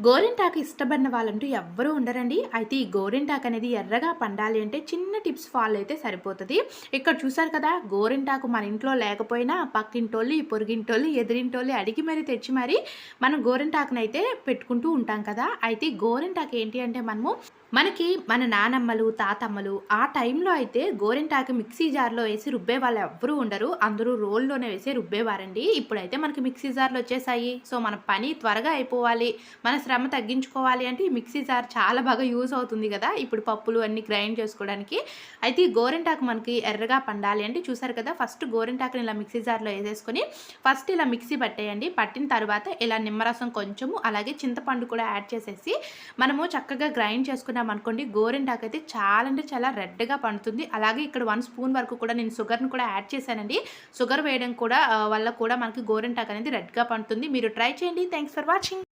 గోరింటాకు ఇష్టపడిన వాళ్ళంటూ ఎవ్వరూ ఉండరండి. అయితే ఈ గోరింటాకు అనేది ఎర్రగా పండాలి అంటే చిన్న టిప్స్ ఫాలో అయితే సరిపోతది. ఇక్కడ చూసారు కదా! గోరింటాకు మన ఇంట్లో లేకపోయినా పక్కింటోళ్ళు, పొరుగింటోళ్ళు, ఎదురింటోళ్ళు అడిగి మరి తెచ్చి మరి మనం గోరింటాకునైతే పెట్టుకుంటూ ఉంటాం కదా! అయితే గోరింటాకు ఏంటి అంటే మనకి మన నానమ్మలు, తాతమ్మలు ఆ టైంలో అయితే గోరింటాకు మిక్సీ జార్‌లో ఏసి రుబ్బేవాళ్ళు ఎవ్వరూ ఉండరు. అందరూ రోల్లోనే వేసి రుబ్బేవారండి. ఇప్పుడైతే మనకి మిక్సీ జార్‌లు వచ్చేసాయి. సో, మన పని త్వరగా అయిపోవాలి. మన శ్రమ తగ్గించుకోవాలి అంటే ఈ మిక్సీ జార్ చాలా బాగా యూజ్ అవుతుంది కదా! ఇప్పుడు పప్పులు అన్నీ గ్రైండ్ చేసుకోవడానికి. అయితే ఈ గోరింటాకు మనకి ఎర్రగా పండాలి అంటే చూసారు కదా! ఫస్ట్ గోరింటాకుని ఇలా మిక్సీ జార్‌లో ఏసేసుకొని ఫస్ట్ ఇలా మిక్సీ పట్టేయండి. పట్టిన తర్వాత ఇలా నిమ్మరసం కొంచెము అలాగే చింతపండు కూడా యాడ్ చేసేసి మనము చక్కగా గ్రైండ్ చేసుకున్నామనుకోండి గోరింటాకు అయితే చాలా అంటే చాలా రెడ్‌గా పండుతుంది. అలాగే ఇక్కడ 1 స్పూన్ వరకు కూడా నేను షుగర్‌ని కూడా యాడ్ చేశానండి. షుగర్ వేయడం కూడా వల్ల కూడా మనకి గోరింటాకు అనేది రెడ్‌గా పండుతుంది. మీరు ట్రై చేయండి. Thanks for watching.